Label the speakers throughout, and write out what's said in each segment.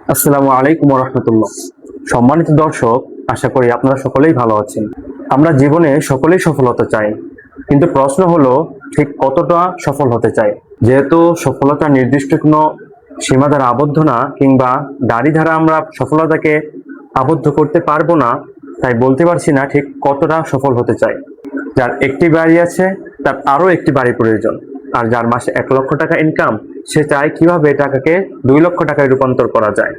Speaker 1: আসসালামু আলাইকুম রহমতুল্লাহ। সম্মানিত দর্শক, আশা করি আপনারা সকলেই ভালো আছেন। আমরা জীবনে সকলেই সফল হতে চাই, কিন্তু প্রশ্ন হলো ঠিক কতটা সফল হতে চাই। যেহেতু সফলতা নির্দিষ্ট কোনো সীমা দ্বারা আবদ্ধ না, কিংবা গাড়ি দ্বারা আমরা সফলতাকে আবদ্ধ করতে পারবো না, তাই বলতে পারছি না ঠিক কতটা সফল হতে চাই। যার একটি বাড়ি আছে, তার আরো একটি বাড়ি প্রয়োজন। আর যার মাসে 1 লক্ষ টাকা ইনকাম, সে চায় কিভাবে টাকাকে 2 লক্ষ টাকায় রূপান্তর করা যায়।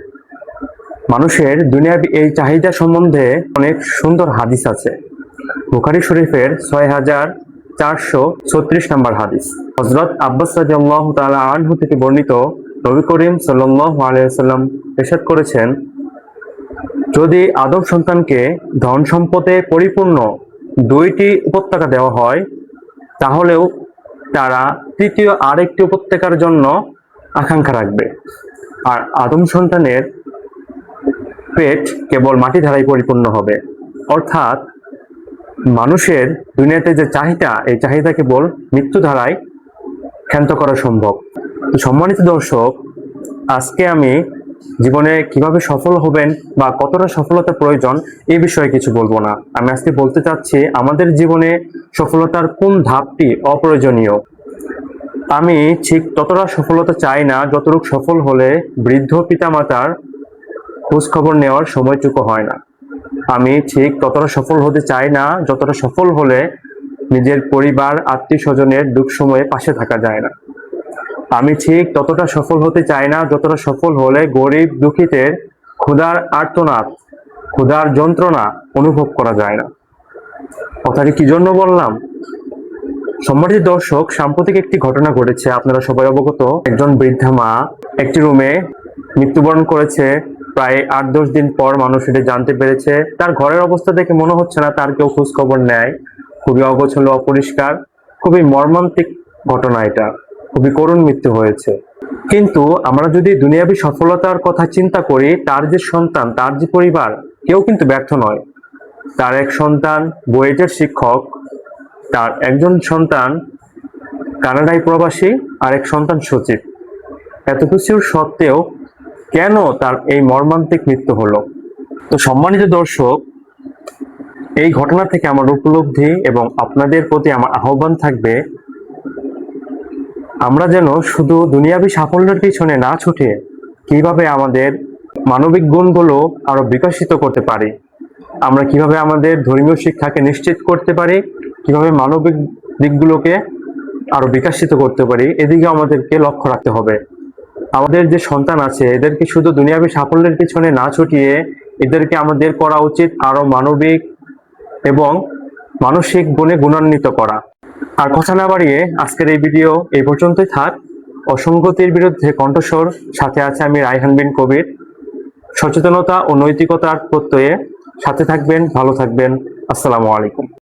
Speaker 1: মানুষের দুনিয়াবি এই চাহিদা সম্বন্ধে অনেক সুন্দর হাদিস আছে। বুখারী শরীফের 6436 নম্বর হাদিস। হযরত আব্বাস রাদিয়াল্লাহু তাআলা আনহু থেকে বর্ণিত, নবী করিম সাল্লাল্লাহু আলাইহি ওয়াসাল্লাম ইরশাদ করেছেন, যদি আদম সন্তানকে ধন সম্পদে পরিপূর্ণ 2টি উপত্যকা দেওয়া হয়, তাহলেও তারা তৃতীয় আরেকটি উপত্যকার জন্য আকাঙ্ক্ষা রাখবে। আর আদম সন্তানের পেট কেবল মাটি ধারাই পরিপূর্ণ হবে। অর্থাৎ মানুষের দুনিয়াতে যে চাহিদা, এই চাহিদা কেবল মৃত্যু ধারায় ক্ষান্ত করা সম্ভব। তো সম্মানিত দর্শক, আজকে আমি জীবনে কিভাবে সফল হবেন বা কতটা সফলতা প্রয়োজন এই বিষয়ে কিছু বলবো না। আমি আজকে বলতে চাচ্ছি আমাদের জীবনে সফলতার কোন ধাপটি অপ্রয়োজনীয়। আমি ঠিক ততটা সফলতা চাই না যতটুকু সফল হলে বৃদ্ধ পিতামাতার খোঁজ খবর নেওয়ার সময়টুকু হয় না। আমি ঠিক ততটা সফল হতে চাই না যতটা সফল হলে নিজের পরিবার আত্মীয় স্বজনের দুঃখ সময়ে পাশে থাকা যায় না। আমি ঠিক ততটা সফল হতে চাই না যতটা সফল হলে গরিব দুঃখীদের ক্ষুধার আর্তনাদ, ক্ষুধার যন্ত্রণা অনুভব করা যায় না। কথাটি কি জন্য বললাম? সম্মানিত দর্শক, সাম্প্রতিক একটি ঘটনা ঘটেছে, আপনারা সবাই অবগত। একজন বৃদ্ধা মা একটি রুমে মৃত্যুবরণ করেছে। প্রায় 8-10 দিন পর মানুষ এটি জানতে পেরেছে। তার ঘরের অবস্থা দেখে মনে হচ্ছে না তার কেউ খোঁজ খবর নেয়। খুবই অগোছালো, অপরিষ্কার, খুবই মর্মান্তিক ঘটনা। এটা খুবই করুণ মৃত্যু হয়েছে। কিন্তু আমরা যদি দুনিয়াবী সফলতার কথা চিন্তা করি, তার যে সন্তান, তার যে পরিবার, কেউ কিন্তু ব্যর্থ নয়। তার এক সন্তান বুয়েটের শিক্ষক, তার একজন সন্তান কানাডায় প্রবাসী, আর এক সন্তান সচিব। এত কিছুর সত্ত্বেও কেন তার এই মর্মান্তিক মৃত্যু হলো? তো সম্মানিত দর্শক, এই ঘটনা থেকে আমার উপলব্ধি এবং আপনাদের প্রতি আমার আহ্বান থাকবে, আমরা যেন শুধু দুনিয়াবী সাফল্যের পিছনে না ছুটে কিভাবে আমাদের মানবিক গুণগুলো আরো বিকশিত করতে পারি, আমরা কিভাবে আমাদের ধর্মীয় শিক্ষাকে নিশ্চিত করতে পারি, কিভাবে মানবিক দিকগুলোকে আরো বিকশিত করতে পারি, এদিকে আমাদেরকে লক্ষ্য রাখতে হবে। আমাদের যে সন্তান আছে, এদেরকে শুধু দুনিয়াবী সাফল্যের পিছনে না ছুটিয়ে এদেরকে আমাদের করা উচিত আরো মানবিক এবং মানসিক গুণে গুণান্বিত করা। আর কথা না বাড়িয়ে আজকের এই ভিডিও এই পর্যন্তই থাক। অসঙ্গতির বিরুদ্ধে কণ্ঠস্বর, সাথে আছে আমি রায়হান বিন কবির। সচেতনতা ও নৈতিকতার প্রত্যয়ে সাথে থাকবেন, ভালো থাকবেন। আসসালামু আলাইকুম।